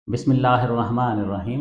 Bismillahirrahmanirrahim.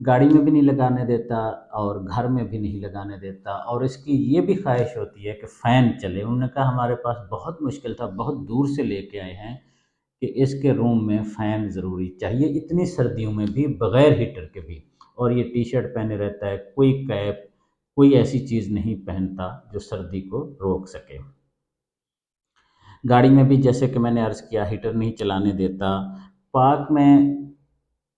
گاڑی میں بھی نہیں لگانے دیتا اور گھر میں بھی نہیں لگانے دیتا، اور اس کی یہ بھی خواہش ہوتی ہے کہ فین چلے۔ انہوں نے کہا ہمارے پاس بہت مشکل تھا، بہت دور سے لے کے آئے ہیں کہ اس کے روم میں فین ضروری چاہیے، اتنی سردیوں میں بھی بغیر ہیٹر کے بھی، اور یہ ٹی شرٹ پہنے رہتا ہے، کوئی کیپ، کوئی ایسی چیز نہیں پہنتا جو سردی کو روک سکے۔ گاڑی میں بھی جیسے کہ میں نے عرض کیا ہیٹر نہیں چلانے دیتا۔ پارک میں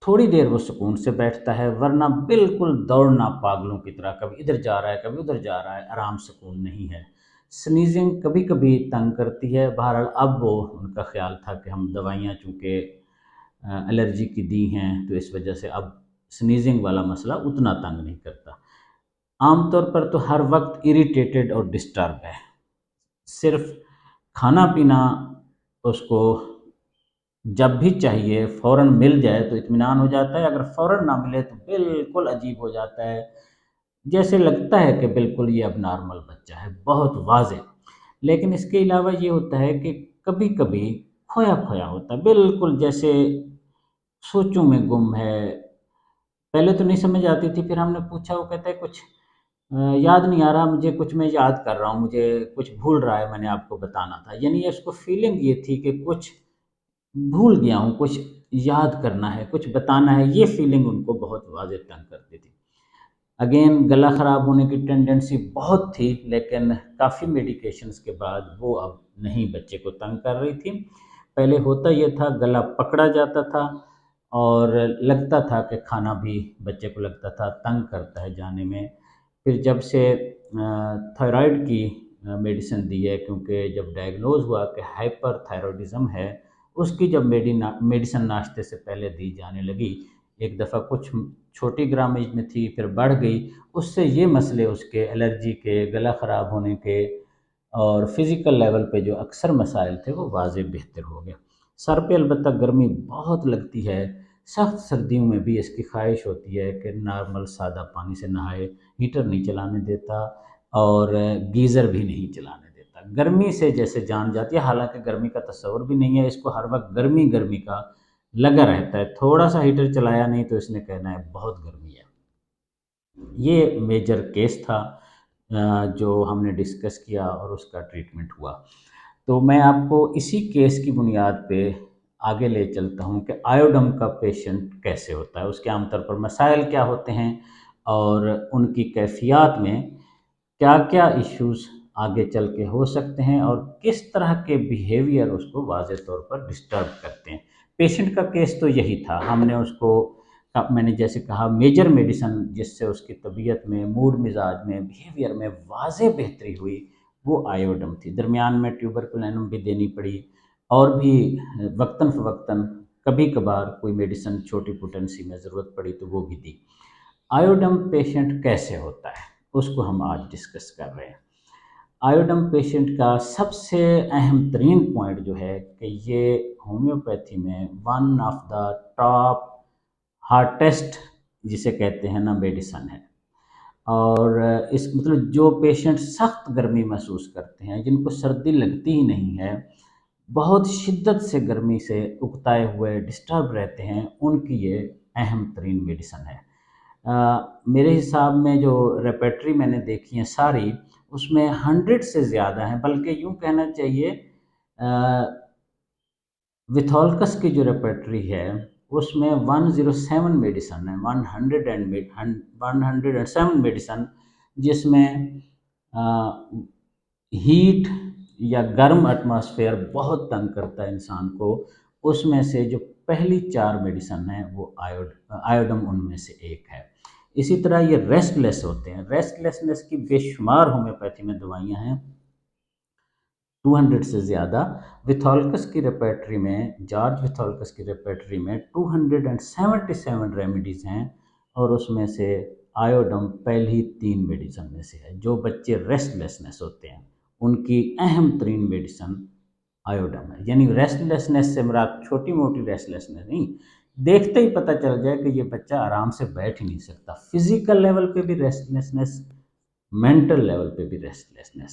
تھوڑی دیر وہ سکون سے بیٹھتا ہے، ورنہ بالکل دوڑنا پاگلوں کی طرح، کبھی ادھر جا رہا ہے کبھی ادھر جا رہا ہے، آرام سکون نہیں ہے۔ سنیزنگ کبھی کبھی تنگ کرتی ہے، بہرحال اب وہ ان کا خیال تھا کہ ہم دوائیاں چونکہ الرجی کی دی ہیں تو اس وجہ سے اب سنیزنگ والا مسئلہ اتنا تنگ نہیں کرتا۔ عام طور پر تو ہر وقت اریٹیٹڈ اور ڈسٹرب ہے، صرف کھانا پینا اس کو جب بھی چاہیے فوراً مل جائے تو اطمینان ہو جاتا ہے، اگر فوراً نہ ملے تو بالکل عجیب ہو جاتا ہے، جیسے لگتا ہے کہ بالکل یہ اب نارمل بچہ ہے، بہت واضح۔ لیکن اس کے علاوہ یہ ہوتا ہے کہ کبھی کبھی کھویا کھویا ہوتا ہے، بالکل جیسے سوچوں میں گم ہے۔ پہلے تو نہیں سمجھ آتی تھی، پھر ہم نے پوچھا، وہ کہتا ہے کچھ یاد نہیں آ رہا مجھے، کچھ میں یاد کر رہا ہوں، مجھے کچھ بھول رہا ہے، میں نے آپ کو بتانا تھا۔ یعنی اس کو فیلنگ یہ تھی کہ کچھ بھول گیا ہوں، کچھ یاد کرنا ہے، کچھ بتانا ہے، یہ فیلنگ ان کو بہت واضح تنگ کرتی تھی۔ اگین گلا خراب ہونے کی ٹینڈنسی بہت تھی، لیکن کافی میڈیکیشنز کے بعد وہ اب نہیں بچے کو تنگ کر رہی تھی۔ پہلے ہوتا یہ تھا گلا پکڑا جاتا تھا اور لگتا تھا کہ کھانا بھی بچے کو لگتا تھا تنگ کرتا ہے جانے میں۔ پھر جب سے تھائرائڈ کی میڈیسن دی ہے، کیونکہ جب ڈائگنوز ہوا کہ ہائپر تھائرائڈزم ہے، اس کی جب میڈیسن ناشتے سے پہلے دی جانے لگی، ایک دفعہ کچھ چھوٹی گرامج میں تھی، پھر بڑھ گئی، اس سے یہ مسئلے اس کے الرجی کے، گلا خراب ہونے کے اور فزیکل لیول پہ جو اکثر مسائل تھے وہ واضح بہتر ہو گئے۔ سر پہ البتہ گرمی بہت لگتی ہے، سخت سردیوں میں بھی اس کی خواہش ہوتی ہے کہ نارمل سادہ پانی سے نہائے، ہیٹر نہیں چلانے دیتا اور گیزر بھی نہیں چلانے دیتا۔ گرمی سے جیسے جان جاتی ہے، حالانکہ گرمی کا تصور بھی نہیں ہے، اس کو ہر وقت گرمی گرمی کا لگا رہتا ہے، تھوڑا سا ہیٹر چلایا نہیں تو اس نے کہنا ہے بہت گرمی ہے۔ یہ میجر کیس تھا جو ہم نے ڈسکس کیا اور اس کا ٹریٹمنٹ ہوا۔ تو میں آپ کو اسی کیس کی بنیاد پہ آگے لے چلتا ہوں کہ آیوڈم کا پیشنٹ کیسے ہوتا ہے، اس کے عام طور پر مسائل کیا ہوتے ہیں اور ان کی کیفیات میں کیا کیا ایشوز آگے چل کے ہو سکتے ہیں اور کس طرح کے بیہیویئر اس کو واضح طور پر ڈسٹرب کرتے ہیں۔ پیشنٹ کا کیس تو یہی تھا، ہم نے اس کو، میں نے جیسے کہا میجر میڈیسن جس سے اس کی طبیعت میں، موڈ مزاج میں، بیہیویئر میں واضح بہتری ہوئی، وہ آیوڈم تھی۔ درمیان میں ٹیوبرکلینم بھی دینی پڑی اور بھی وقتاً فوقتاً کبھی کبھار کوئی میڈیسن چھوٹی پوٹنسی میں ضرورت پڑی تو وہ بھی دی۔ آیوڈم پیشنٹ کیسے ہوتا ہے اس کو ہم آج ڈسکس کر رہے ہیں۔ آیوڈم پیشنٹ کا سب سے اہم ترین پوائنٹ جو ہے کہ یہ ہومیوپیتھی میں ون آف دا ٹاپ ہارٹیسٹ جسے کہتے ہیں نا میڈیسن ہے، اور اس مطلب جو پیشنٹ سخت گرمی محسوس کرتے ہیں، جن کو سردی لگتی ہی نہیں ہے، بہت شدت سے گرمی سے اکتائے ہوئے ڈسٹرب رہتے ہیں، ان کی یہ اہم ترین میڈیسن ہے۔ میرے حساب میں جو ریپیٹری میں نے دیکھی ہیں ساری، اس میں 100 سے زیادہ ہیں، بلکہ یوں کہنا چاہیے ویتھولکس کی جو ریپیٹری ہے اس میں 107 میڈیسن ہے، 107 میڈیسن، جس میں ہیٹ یا گرم ایٹماسفیئر بہت تنگ کرتا ہے انسان کو، اس میں سے جو پہلی 4 میڈیسن ہیں وہ آیوڈم ان میں سے ایک ہے۔ اسی طرح یہ ریسٹ لیس ہوتے ہیں، ریسٹ لیسنس کی بے شمار ہومیوپیتھی میں دوائیاں ہیں، 200 سے زیادہ۔ ویتھولکس کی ریپیٹری میں، جارج ویتھولکس کی ریپیٹری میں 277 ریمیڈیز ہیں، اور اس میں سے آیوڈم پہلی 3 میڈیسن میں سے ہے۔ جو بچے ریسٹ لیسنس ہوتے ہیں ان کی اہم ترین میڈیسن آیوڈم ہے۔ یعنی ریسٹ لیسنس سے مراد چھوٹی موٹی ریسٹ لیسنس نہیں، دیکھتے ہی پتہ چل جائے کہ یہ بچہ آرام سے بیٹھ ہی نہیں سکتا، فزیکل لیول پہ بھی ریسٹ لیسنس، مینٹل لیول پہ بھی ریسٹ لیسنس۔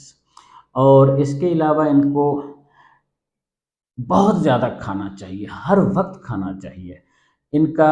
اور اس کے علاوہ ان کو بہت زیادہ کھانا چاہیے، ہر وقت کھانا چاہیے۔ ان کا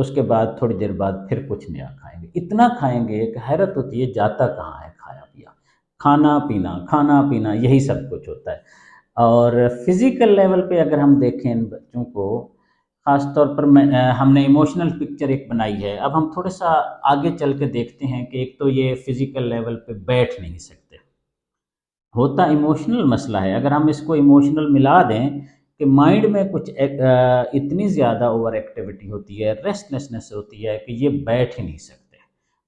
اس کے بعد تھوڑی دیر بعد پھر کچھ نیا کھائیں گے، اتنا کھائیں گے کہ حیرت ہوتی ہے جاتا کہاں ہے کھایا پیا، کھانا پینا یہی سب کچھ ہوتا ہے۔ اور فزیکل لیول پہ اگر ہم دیکھیں ان بچوں کو، خاص طور پر ہم نے ایموشنل پکچر ایک بنائی ہے، اب ہم تھوڑا سا آگے چل کے دیکھتے ہیں کہ ایک تو یہ فزیکل لیول پہ بیٹھ نہیں سکتے، ہوتا ایموشنل مسئلہ ہے۔ اگر ہم اس کو ایموشنل ملا دیں کہ مائنڈ میں کچھ اتنی زیادہ اوور ایکٹیویٹی ہوتی ہے، ریسٹلیسنس ہوتی ہے کہ یہ بیٹھ ہی نہیں سکتے۔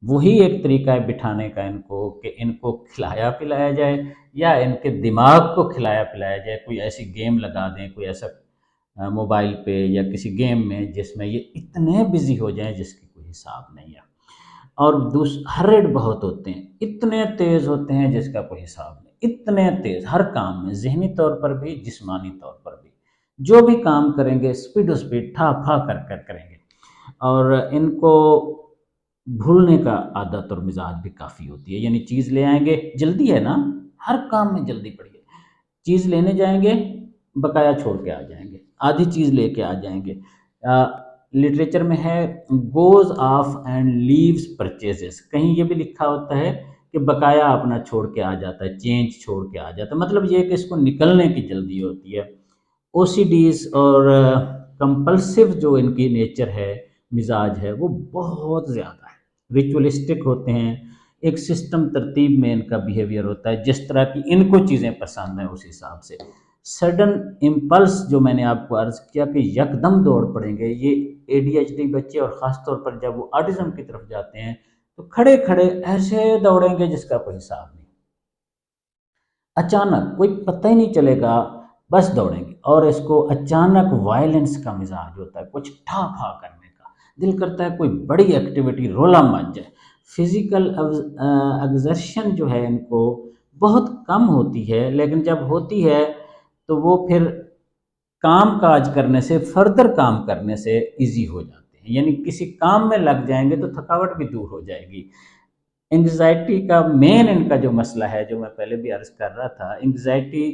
وہی ایک طریقہ ہے بٹھانے کا ان کو، کہ ان کو کھلایا پلایا جائے یا ان کے دماغ کو کھلایا پلایا جائے، کوئی ایسی گیم لگا دیں، کوئی ایسا موبائل پہ یا کسی گیم میں جس میں یہ اتنے بزی ہو جائیں جس کی کوئی حساب نہیں ہے۔ اور ہرڈ بہت ہوتے ہیں، اتنے تیز ہوتے ہیں جس کا کوئی حساب نہیں، اتنے تیز ہر کام میں، ذہنی طور پر بھی جسمانی طور پر بھی، جو بھی کام کریں گے اسپیڈ اسپیڈ ٹھا پھا کر کر کریں گے۔ اور ان کو بھولنے کا عادت اور مزاج بھی کافی ہوتی ہے، یعنی چیز لے آئیں گے، جلدی ہے نا، ہر کام میں جلدی پڑی ہے، چیز لینے جائیں گے بقایا چھوڑ کے آ جائیں گے، آدھی چیز لے کے آ جائیں گے۔ لٹریچر میں ہے goes off and leaves purchases, کہیں یہ بھی لکھا ہوتا ہے کہ بقایا اپنا چھوڑ کے آ جاتا ہے، چینج چھوڑ کے آ جاتا ہے، مطلب یہ کہ اس کو نکلنے کی جلدی ہوتی ہے۔ او سی ڈیز اور کمپلسو جو ان کی نیچر ہے، مزاج ہے، وہ بہت زیادہ ہے، ریچولسٹک ہوتے ہیں، ایک سسٹم ترتیب میں ان کا بیہیویئر ہوتا ہے، جس طرح کی ان کو چیزیں پسند ہیں اس حساب سے۔ سڈن امپلس جو میں نے آپ کو عرض کیا کہ یکدم دوڑ پڑیں گے، یہ اے ڈی ایچ ڈی بچے، اور خاص طور پر جب وہ آٹزم کی طرف جاتے ہیں تو کھڑے کھڑے ایسے دوڑیں گے جس کا کوئی حساب نہیں، اچانک کوئی پتہ ہی نہیں چلے گا، بس دوڑیں گے۔ اور اس کو اچانک وائلنس کا مزاج ہوتا ہے، کچھ ٹھا پھا کرنے کا دل کرتا ہے، کوئی بڑی ایکٹیویٹی رولا مچ جائے۔ فزیکل ایگزرشن جو ہے ان کو بہت کم ہوتی ہے، لیکن جب ہوتی ہے تو وہ پھر کام کاج کرنے سے، فردر کام کرنے سے ایزی ہو جاتے ہیں، یعنی کسی کام میں لگ جائیں گے تو تھکاوٹ بھی دور ہو جائے گی۔ انگزائٹی کا مین ان کا جو مسئلہ ہے، جو میں پہلے بھی عرض کر رہا تھا، انگزائٹی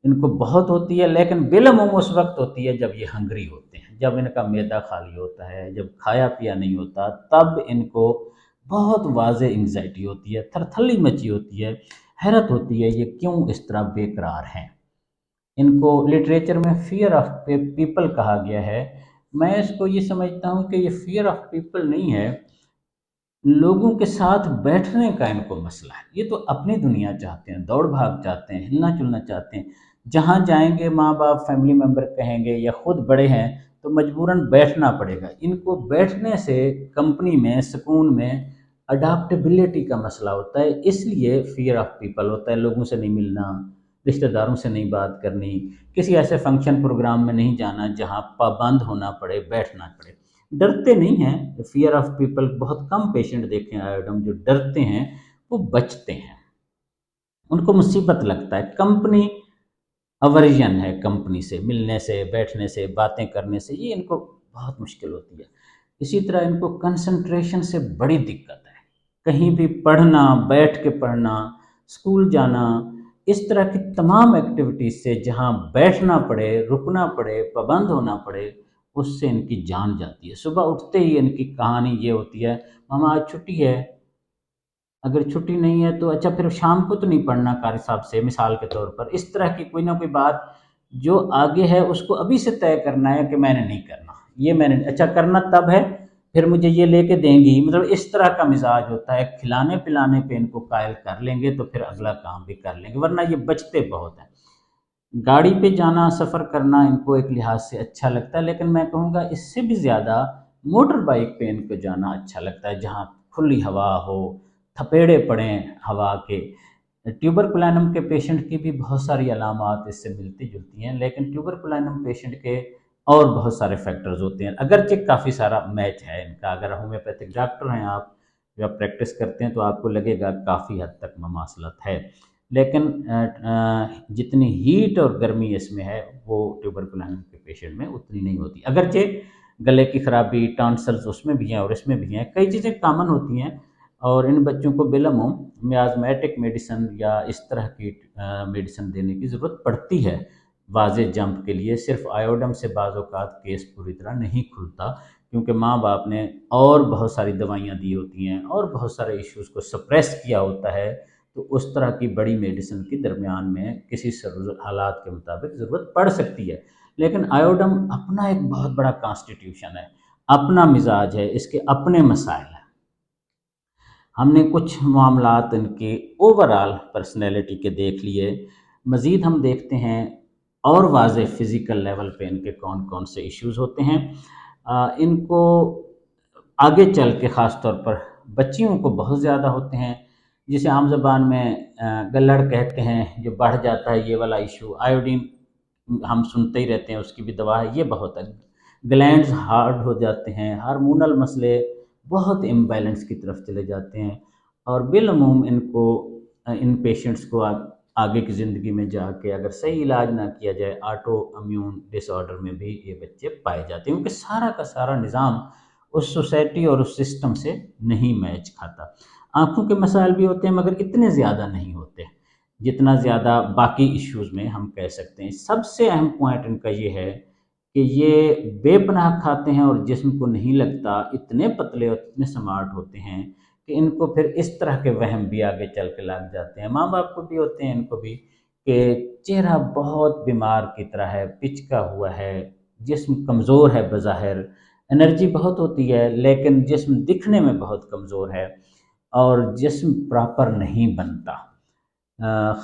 ان کو بہت ہوتی ہے، لیکن بالعموم اس وقت ہوتی ہے جب یہ ہنگری ہوتے ہیں، جب ان کا معدہ خالی ہوتا ہے، جب کھایا پیا نہیں ہوتا، تب ان کو بہت واضح انگزائٹی ہوتی ہے، تھر تھلی مچی ہوتی ہے، حیرت ہوتی ہے یہ کیوں اس طرح بے قرار ہیں۔ ان کو لٹریچر میں فیئر آف پیپل کہا گیا ہے، میں اس کو یہ سمجھتا ہوں کہ یہ فیئر آف پیپل نہیں ہے، لوگوں کے ساتھ بیٹھنے کا ان کو مسئلہ ہے۔ یہ تو اپنی دنیا چاہتے ہیں، دوڑ بھاگ چاہتے ہیں، ہلنا چلنا چاہتے ہیں، جہاں جائیں گے ماں باپ فیملی ممبر کہیں گے یا خود بڑے ہیں تو مجبوراً بیٹھنا پڑے گا۔ ان کو بیٹھنے سے کمپنی میں، سکون میں اڈاپٹیبلٹی کا مسئلہ ہوتا ہے، اس لیے فیئر آف پیپل ہوتا ہے، لوگوں سے نہیں ملنا، رشتہ داروں سے نہیں بات کرنی، کسی ایسے فنکشن پروگرام میں نہیں جانا جہاں پابند ہونا پڑے، بیٹھنا پڑے۔ ڈرتے نہیں ہیں، فیئر آف پیپل بہت کم پیشنٹ دیکھے ہیں آئیڈم جو ڈرتے ہیں، وہ بچتے ہیں، ان کو مصیبت لگتا ہے، کمپنی اورژن ہے، کمپنی سے ملنے سے، بیٹھنے سے، باتیں کرنے سے، یہ ان کو بہت مشکل ہوتی ہے۔ اسی طرح ان کو کنسنٹریشن سے بڑی دقت ہے، کہیں بھی پڑھنا، بیٹھ کے پڑھنا، اسکول جانا، اس طرح کی تمام ایکٹیویٹیز سے جہاں بیٹھنا پڑے، رکنا پڑے، پابند ہونا پڑے، اس سے ان کی جان جاتی ہے۔ صبح اٹھتے ہی ان کی کہانی یہ ہوتی ہے، ماما آج چھٹی ہے، اگر چھٹی نہیں ہے تو اچھا پھر شام کو تو نہیں پڑھنا قاری صاحب سے، مثال کے طور پر، اس طرح کی کوئی نہ کوئی بات جو آگے ہے اس کو ابھی سے طے کرنا ہے کہ میں نے نہیں کرنا، یہ میں نے اچھا کرنا تب ہے، پھر مجھے یہ لے کے دیں گی، مطلب اس طرح کا مزاج ہوتا ہے۔ کھلانے پلانے پہ ان کو قائل کر لیں گے تو پھر اگلا کام بھی کر لیں گے، ورنہ یہ بچتے بہت ہیں۔ گاڑی پہ جانا، سفر کرنا ان کو ایک لحاظ سے اچھا لگتا ہے، لیکن میں کہوں گا اس سے بھی زیادہ موٹر بائک پہ ان کو جانا اچھا لگتا ہے، جہاں کھلی ہوا ہو، تھپیڑے پڑیں ہوا کے۔ ٹیوبرکلینم کے پیشنٹ کی بھی بہت ساری علامات اس سے ملتی جلتی ہیں، لیکن ٹیوبرکلینم پیشنٹ کے اور بہت سارے فیکٹرز ہوتے ہیں، اگرچہ کافی سارا میچ ہے ان کا۔ اگر ہومیوپیتھک ڈاکٹر ہیں آپ، جو آپ پریکٹس کرتے ہیں، تو آپ کو لگے گا کافی حد تک مماثلت ہے، لیکن جتنی ہیٹ اور گرمی اس میں ہے وہ ٹیوبرکلینم کے پیشنٹ میں اتنی نہیں ہوتی، اگرچہ گلے کی خرابی، ٹانسلز اس میں بھی ہیں اور اس میں بھی ہیں، کئی چیزیں کامن ہوتی ہیں، اور ان بچوں کو بالعموم میازمیٹک میڈیسن یا اس طرح کی میڈیسن دینے کی ضرورت پڑتی ہے واضح جمپ کے لیے۔ صرف آیوڈم سے بعض اوقات کیس پوری طرح نہیں کھلتا، کیونکہ ماں باپ نے اور بہت ساری دوائیاں دی ہوتی ہیں اور بہت سارے ایشوز کو سپریس کیا ہوتا ہے، تو اس طرح کی بڑی میڈیسن کی درمیان میں کسی حالات کے مطابق ضرورت پڑ سکتی ہے۔ لیکن آیوڈم اپنا ایک بہت بڑا کانسٹیٹیوشن ہے، اپنا مزاج ہے، اس کے اپنے مسائل ہیں۔ ہم نے کچھ معاملات ان کے اوورال پرسنالٹی کے دیکھ لیے، مزید ہم دیکھتے ہیں اور واضح فزیکل لیول پہ ان کے کون کون سے ایشوز ہوتے ہیں۔ ان کو آگے چل کے خاص طور پر بچیوں کو بہت زیادہ ہوتے ہیں، جسے عام زبان میں گلڑ کہتے ہیں، جو بڑھ جاتا ہے یہ والا ایشو۔ آیوڈین ہم سنتے ہی رہتے ہیں، اس کی بھی دوا ہے، یہ بہت ہے۔ گلینڈز ہارڈ ہو جاتے ہیں، ہارمونل مسئلے بہت امبیلنس کی طرف چلے جاتے ہیں، اور بالعموم ان پیشنٹس کو آگے کی زندگی میں جا کے اگر صحیح علاج نہ کیا جائے، آٹو امیون ڈس آرڈر میں بھی یہ بچے پائے جاتے ہیں، کیونکہ سارا کا سارا نظام اس سوسائٹی اور اس سسٹم سے نہیں میچ کھاتا۔ آنکھوں کے مسائل بھی ہوتے ہیں، مگر اتنے زیادہ نہیں ہوتے جتنا زیادہ باقی ایشوز میں ہم کہہ سکتے ہیں۔ سب سے اہم پوائنٹ ان کا یہ ہے کہ یہ بے پناہ کھاتے ہیں اور جسم کو نہیں لگتا، اتنے پتلے اور اتنے سمارٹ ہوتے ہیں کہ ان کو پھر اس طرح کے وہم بھی آگے چل کے لگ جاتے ہیں۔ ماں باپ کو بھی ہوتے ہیں، ان کو بھی، کہ چہرہ بہت بیمار کی طرح ہے، پچکا ہوا ہے، جسم کمزور ہے، بظاہر انرجی بہت ہوتی ہے لیکن جسم دکھنے میں بہت کمزور ہے، اور جسم پراپر نہیں بنتا۔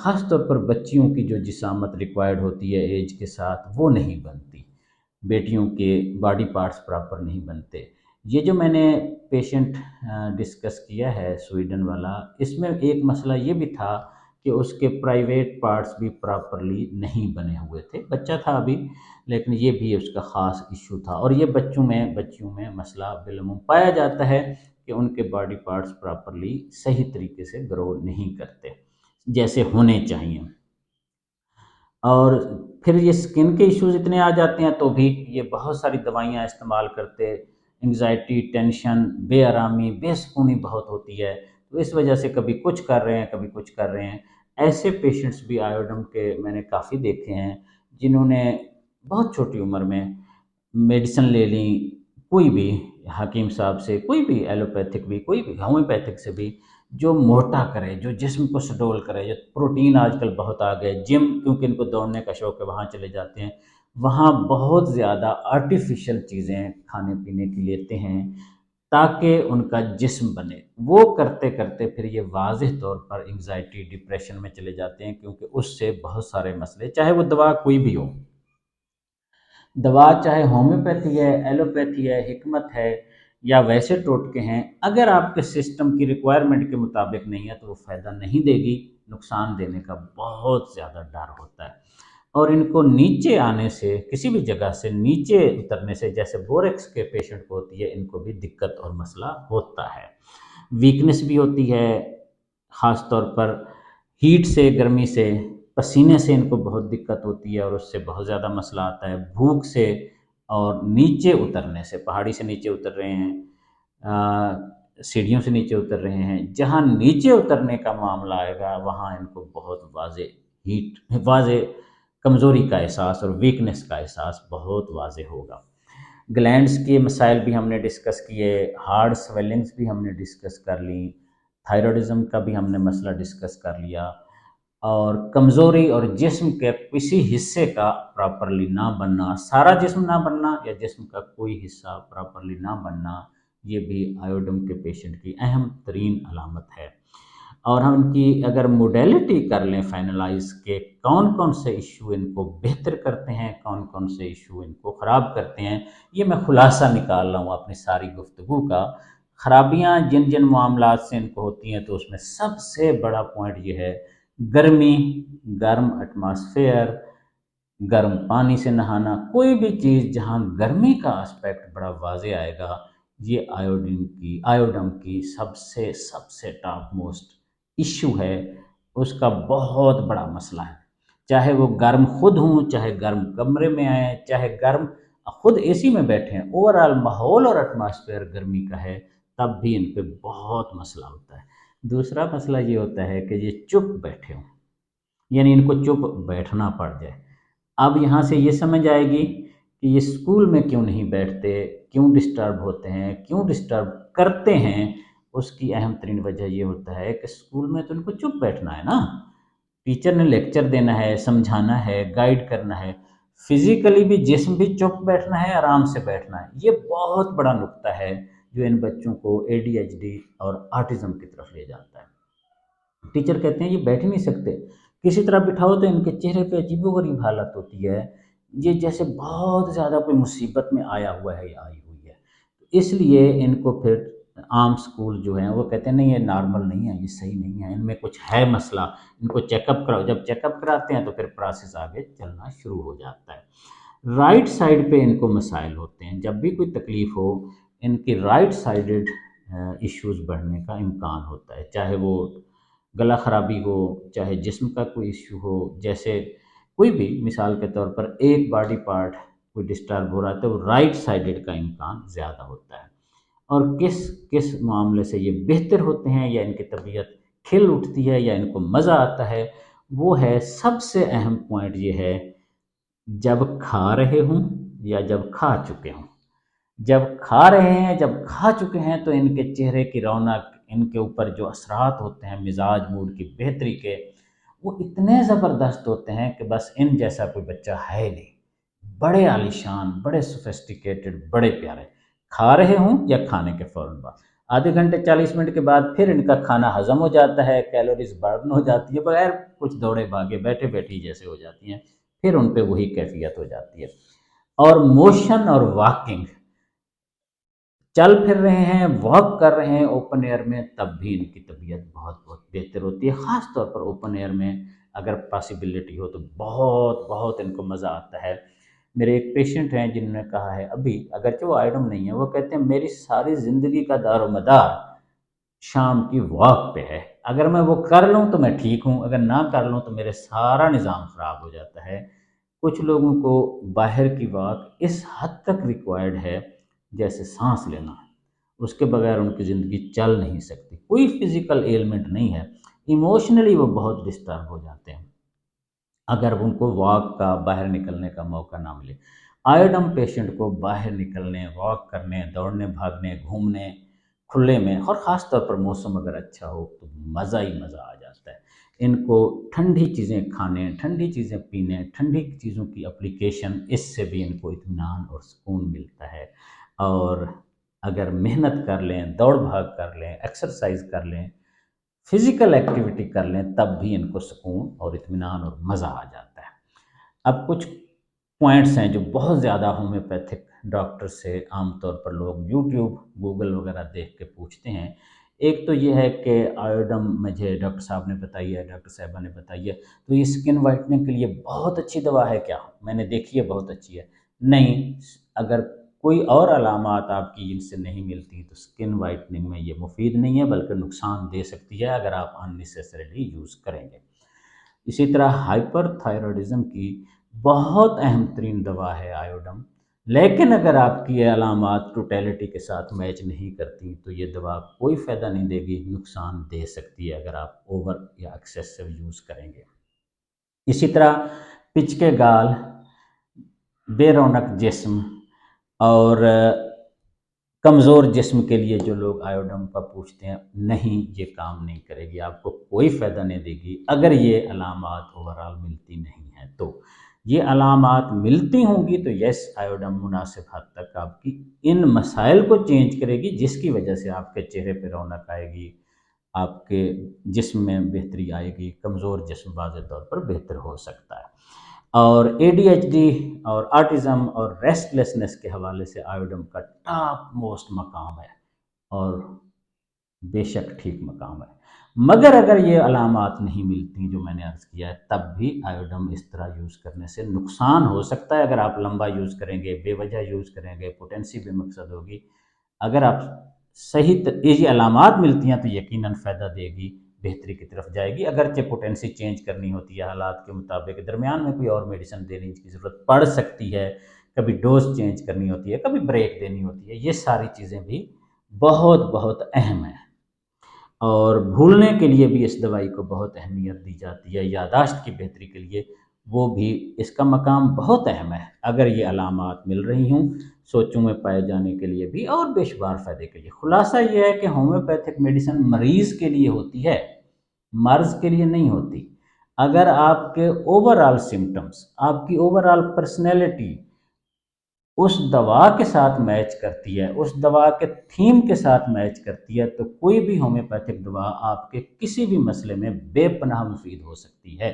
خاص طور پر بچیوں کی جو جسامت ریکوائرڈ ہوتی ہے ایج کے ساتھ، وہ نہیں بنتی، بیٹیوں کے باڈی پارٹس پراپر نہیں بنتے۔ یہ جو میں نے پیشنٹ ڈسکس کیا ہے سویڈن والا، اس میں ایک مسئلہ یہ بھی تھا کہ اس کے پرائیویٹ پارٹس بھی پراپرلی نہیں بنے ہوئے تھے، بچہ تھا ابھی، لیکن یہ بھی اس کا خاص ایشو تھا، اور یہ بچیوں میں مسئلہ بالعموم پایا جاتا ہے کہ ان کے باڈی پارٹس پراپرلی صحیح طریقے سے گرو نہیں کرتے جیسے ہونے چاہیے۔ اور پھر یہ سکن کے ایشوز اتنے آ جاتے ہیں تو بھی یہ بہت ساری دوائیاں استعمال کرتے، انگزائٹی، ٹینشن، بے آرامی، بے سکونی بہت ہوتی ہے، تو اس وجہ سے کبھی کچھ کر رہے ہیں کبھی کچھ کر رہے ہیں۔ ایسے پیشنٹس بھی آیوڈم کے میں نے کافی دیکھے ہیں، جنہوں نے بہت چھوٹی عمر میں میڈیسن لے لیں، کوئی بھی حکیم صاحب سے، کوئی بھی ایلوپیتھک بھی، کوئی بھی ہومیوپیتھک سے بھی، جو موٹا کرے، جو جسم کو سڈول کرے، جو پروٹین آج کل بہت آ گئے، جم کیونکہ ان کو دوڑنے کا شوق ہے وہاں چلے جاتے ہیں، وہاں بہت زیادہ آرٹیفیشل چیزیں کھانے پینے کی لیتے ہیں تاکہ ان کا جسم بنے۔ وہ کرتے کرتے پھر یہ واضح طور پر انگزائٹی، ڈپریشن میں چلے جاتے ہیں، کیونکہ اس سے بہت سارے مسئلے، چاہے وہ دوا کوئی بھی ہو، دوا چاہے ہومیوپیتھی ہے، ایلوپیتھی ہے، حکمت ہے، یا ویسے ٹوٹکے ہیں، اگر آپ کے سسٹم کی ریکوائرمنٹ کے مطابق نہیں ہے تو وہ فائدہ نہیں دے گی، نقصان دینے کا بہت زیادہ ڈر ہوتا ہے۔ اور ان کو نیچے آنے سے، کسی بھی جگہ سے نیچے اترنے سے، جیسے بوریکس کے پیشنٹ کو ہوتی ہے، ان کو بھی دقت اور مسئلہ ہوتا ہے۔ ویکنس بھی ہوتی ہے، خاص طور پر ہیٹ سے، گرمی سے، پسینے سے ان کو بہت دقت ہوتی ہے، اور اس سے بہت زیادہ مسئلہ آتا ہے، بھوک سے، اور نیچے اترنے سے، پہاڑی سے نیچے اتر رہے ہیں، سیڑھیوں سے نیچے اتر رہے ہیں، جہاں نیچے اترنے کا معاملہ آئے گا وہاں ان کو بہت واضح کمزوری کا احساس اور ویکنس کا احساس بہت واضح ہوگا۔ گلینڈز کے مسائل بھی ہم نے ڈسکس کیے، ہارڈ سویلنگز بھی ہم نے ڈسکس کر لیں، تھائرائڈزم کا بھی ہم نے مسئلہ ڈسکس کر لیا، اور کمزوری اور جسم کے کسی حصے کا پراپرلی نہ بننا، سارا جسم نہ بننا یا جسم کا کوئی حصہ پراپرلی نہ بننا، یہ بھی آیوڈم کے پیشنٹ کی اہم ترین علامت ہے۔ اور ہم ان کی اگر موڈیلٹی کر لیں فائنلائز کے کون کون سے ایشو ان کو بہتر کرتے ہیں، کون کون سے ایشو ان کو خراب کرتے ہیں، یہ میں خلاصہ نکال رہا ہوں اپنی ساری گفتگو کا۔ خرابیاں جن جن معاملات سے ان کو ہوتی ہیں، تو اس میں سب سے بڑا پوائنٹ یہ ہے، گرمی، گرم ایٹماسفیئر، گرم پانی سے نہانا، کوئی بھی چیز جہاں گرمی کا اسپیکٹ بڑا واضح آئے گا، یہ آیوڈم کی سب سے ٹاپ موسٹ ایشو ہے، اس کا بہت بڑا مسئلہ ہے۔ چاہے وہ گرم خود ہوں، چاہے گرم کمرے میں آئیں، چاہے گرم خود اے سی میں بیٹھے ہیں، اوورآل ماحول اور ایٹماسفیئر گرمی کا ہے، تب بھی ان پہ بہت مسئلہ ہوتا ہے۔ دوسرا مسئلہ یہ ہوتا ہے کہ یہ چپ بیٹھے ہوں، یعنی ان کو چپ بیٹھنا پڑ جائے۔ اب یہاں سے یہ سمجھ آئے گی کہ یہ اسکول میں کیوں نہیں بیٹھتے، کیوں ڈسٹرب ہوتے ہیں، کیوں ڈسٹرب کرتے ہیں، اس کی اہم ترین وجہ یہ ہوتا ہے کہ اسکول میں تو ان کو چپ بیٹھنا ہے نا، ٹیچر نے لیکچر دینا ہے، سمجھانا ہے، گائیڈ کرنا ہے، فزیکلی بھی جسم بھی چپ بیٹھنا ہے، آرام سے بیٹھنا ہے۔ یہ بہت بڑا نقطہ ہے جو ان بچوں کو اے ڈی ایچ ڈی اور آٹزم کی طرف لے جاتا ہے۔ ٹیچر کہتے ہیں یہ بیٹھ ہی نہیں سکتے، کسی طرح بٹھاؤ تو ان کے چہرے پہ عجیب و غریب حالت ہوتی ہے، یہ جیسے بہت زیادہ کوئی مصیبت میں آیا ہوا ہے یا آئی ہوئی ہے۔ اس لیے ان کو پھر عام سکول جو ہیں وہ کہتے ہیں نہیں یہ نارمل نہیں ہے، یہ صحیح نہیں ہے، ان میں کچھ ہے مسئلہ، ان کو چیک اپ کراؤ۔ جب چیک اپ کراتے ہیں تو پھر پروسیس آگے چلنا شروع ہو جاتا ہے۔ رائٹ سائڈ پہ ان کو مسائل ہوتے ہیں، جب بھی کوئی تکلیف ہو ان کی رائٹ سائڈڈ ایشوز بڑھنے کا امکان ہوتا ہے، چاہے وہ گلا خرابی ہو، چاہے جسم کا کوئی ایشو ہو، جیسے کوئی بھی مثال کے طور پر ایک باڈی پارٹ کوئی ڈسٹرب ہو رہا ہے تو رائٹ سائڈڈ کا امکان زیادہ ہوتا ہے۔ اور کس کس معاملے سے یہ بہتر ہوتے ہیں یا ان کی طبیعت کھل اٹھتی ہے یا ان کو مزہ آتا ہے، وہ ہے سب سے اہم پوائنٹ یہ ہے جب کھا رہے ہوں یا جب کھا چکے ہوں۔ جب کھا رہے ہیں، جب کھا چکے ہیں تو ان کے چہرے کی رونق، ان کے اوپر جو اثرات ہوتے ہیں مزاج موڈ کی بہتری کے، وہ اتنے زبردست ہوتے ہیں کہ بس ان جیسا کوئی بچہ ہے ہی نہیں، بڑے عالیشان، بڑے سوفسٹیکیٹڈ، بڑے پیارے، کھا رہے ہوں یا کھانے کے فوراً بعد، آدھے گھنٹے 40 منٹ کے بعد پھر ان کا کھانا ہضم ہو جاتا ہے، کیلوریز برن ہو جاتی ہے، بغیر کچھ دوڑے بھاگے بیٹھے بیٹھی جیسے ہو جاتی ہیں، پھر ان پہ وہی کیفیت ہو جاتی ہے۔ اور موشن اور واکنگ، چل پھر رہے ہیں، واک کر رہے ہیں اوپن ایئر میں، تب بھی ان کی طبیعت بہت بہت بہتر ہوتی ہے، خاص طور پر اوپن ایئر میں اگر پاسبلٹی ہو تو بہت بہت ان کو مزہ آتا ہے۔ میرے ایک پیشنٹ ہیں جنہوں نے کہا ہے ابھی، اگرچہ وہ آئیڈم نہیں ہے، وہ کہتے ہیں میری ساری زندگی کا دار و مدار شام کی واک پہ ہے، اگر میں وہ کر لوں تو میں ٹھیک ہوں، اگر نہ کر لوں تو میرے سارا نظام خراب ہو جاتا ہے۔ کچھ لوگوں کو باہر کی واک اس حد تک ریکوائرڈ ہے جیسے سانس لینا، اس کے بغیر ان کی زندگی چل نہیں سکتی، کوئی فزیکل ایلمنٹ نہیں ہے، ایموشنلی وہ بہت ڈسٹرب ہو جاتے ہیں اگر ان کو واک کا، باہر نکلنے کا موقع نہ ملے۔ آئیڈم پیشنٹ کو باہر نکلنے، واک کرنے، دوڑنے بھاگنے، گھومنے کھلے میں، اور خاص طور پر موسم اگر اچھا ہو تو مزہ ہی مزہ آ جاتا ہے۔ ان کو ٹھنڈی چیزیں کھانے، ٹھنڈی چیزیں پینے، ٹھنڈی چیزوں کی اپلیکیشن، اس سے بھی ان کو اطمینان اور سکون ملتا ہے۔ اور اگر محنت کر لیں، دوڑ بھاگ کر لیں، ایکسرسائز کر لیں، فزیکل ایکٹیویٹی کر لیں، تب بھی ان کو سکون اور اطمینان اور مزہ آ جاتا ہے۔ اب کچھ پوائنٹس ہیں جو بہت زیادہ ہومیوپیتھک ڈاکٹر سے عام طور پر لوگ یوٹیوب، گوگل وغیرہ دیکھ کے پوچھتے ہیں۔ ایک تو یہ ہے کہ آیوڈم مجھے ڈاکٹر صاحب نے بتائی ہے، ڈاکٹر صاحبہ نے بتائی ہے، تو یہ اسکن وائٹننگ کے لیے بہت اچھی دوا ہے کیا؟ میں نے دیکھی ہے بہت اچھی ہے۔ نہیں، اگر کوئی اور علامات آپ کی ان سے نہیں ملتی تو اسکن وائٹننگ میں یہ مفید نہیں ہے، بلکہ نقصان دے سکتی ہے اگر آپ اننیسیسریلی یوز کریں گے۔ اسی طرح ہائپر تھائرائڈزم کی بہت اہم ترین دوا ہے آیوڈم، لیکن اگر آپ کی یہ علامات ٹوٹیلٹی کے ساتھ میچ نہیں کرتی تو یہ دوا کوئی فائدہ نہیں دے گی، نقصان دے سکتی ہے اگر آپ اوور یا ایکسیسو یوز کریں گے۔ اسی طرح پچ کے گال، بے رونق جسم اور کمزور جسم کے لیے جو لوگ آیوڈم کا پوچھتے ہیں، نہیں یہ کام نہیں کرے گی، آپ کو کوئی فائدہ نہیں دے گی اگر یہ علامات اوورال ملتی نہیں ہیں تو۔ یہ علامات ملتی ہوں گی تو یس، آیوڈم مناسب حد تک آپ کی ان مسائل کو چینج کرے گی، جس کی وجہ سے آپ کے چہرے پہ رونق آئے گی، آپ کے جسم میں بہتری آئے گی، کمزور جسم واضح طور پر بہتر ہو سکتا ہے۔ اور اے ڈی ایچ ڈی اور آٹزم اور ریسٹلیسنس کے حوالے سے آیوڈم کا ٹاپ موسٹ مقام ہے، اور بے شک ٹھیک مقام ہے۔ مگر اگر یہ علامات نہیں ملتی جو میں نے عرض کیا ہے، تب بھی آیوڈم اس طرح یوز کرنے سے نقصان ہو سکتا ہے اگر آپ لمبا یوز کریں گے، بے وجہ یوز کریں گے، پوٹینسی بے مقصد ہوگی۔ اگر آپ صحیح یہ علامات ملتی ہیں تو یقیناً فائدہ دے گی، بہتری کی طرف جائے گی، اگرچہ پوٹینسی چینج کرنی ہوتی ہے حالات کے مطابق، درمیان میں کوئی اور میڈیسن دینے کی ضرورت پڑ سکتی ہے، کبھی ڈوز چینج کرنی ہوتی ہے، کبھی بریک دینی ہوتی ہے، یہ ساری چیزیں بھی بہت بہت اہم ہیں۔ اور بھولنے کے لیے بھی اس دوائی کو بہت اہمیت دی جاتی ہے، یادداشت کی بہتری کے لیے وہ بھی اس کا مقام بہت اہم ہے۔ اگر یہ علامات مل رہی ہوں سوچوں میں پائے جانے کے لیے بھی اور بے شمار فائدے کے لیے۔ خلاصہ یہ ہے کہ ہومیوپیتھک میڈیسن مریض کے لیے ہوتی ہے، مرض کے لیے نہیں ہوتی۔ اگر آپ کے اوور آل سمٹمز، آپ کی اوور آل پرسنالٹی اس دوا کے ساتھ میچ کرتی ہے، اس دوا کے تھیم کے ساتھ میچ کرتی ہے، تو کوئی بھی ہومیوپیتھک دوا آپ کے کسی بھی مسئلے میں بے پناہ مفید ہو سکتی ہے۔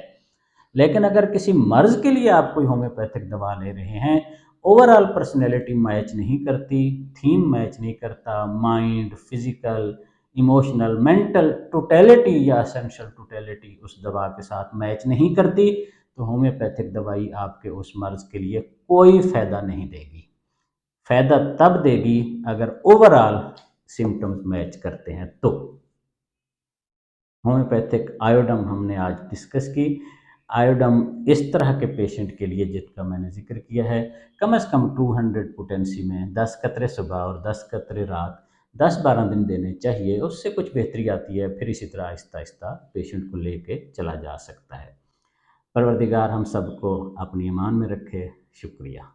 لیکن اگر کسی مرض کے لیے آپ کوئی ہومیوپیتھک دوا لے رہے ہیں، اوور آل پرسنالٹی میچ نہیں کرتی، تھیم میچ نہیں کرتا، mind, physical, emotional, mental totality یا اسینشل ٹوٹیلٹی اس دوا کے ساتھ میچ نہیں کرتی، تو ہومیوپیتھک دوائی آپ کے اس مرض کے لیے کوئی فائدہ نہیں دے گی۔ فائدہ تب دے گی اگر اوور آل سمٹمز میچ کرتے ہیں تو۔ ہومیوپیتھک آیوڈم ہم نے آج ڈسکس کی۔ آیوڈم اس طرح کے پیشنٹ کے لیے جس کا میں نے ذکر کیا ہے، کم از کم 200 پوٹینسی میں 10 قطرے صبح اور 10 قطرے رات 10-12 دن دینے چاہیے۔ اس سے کچھ بہتری آتی ہے، پھر اسی طرح آہستہ آہستہ پیشنٹ کو لے کے چلا جا سکتا ہے۔ پروردگار ہم سب کو اپنی امان میں رکھے۔ شکریہ۔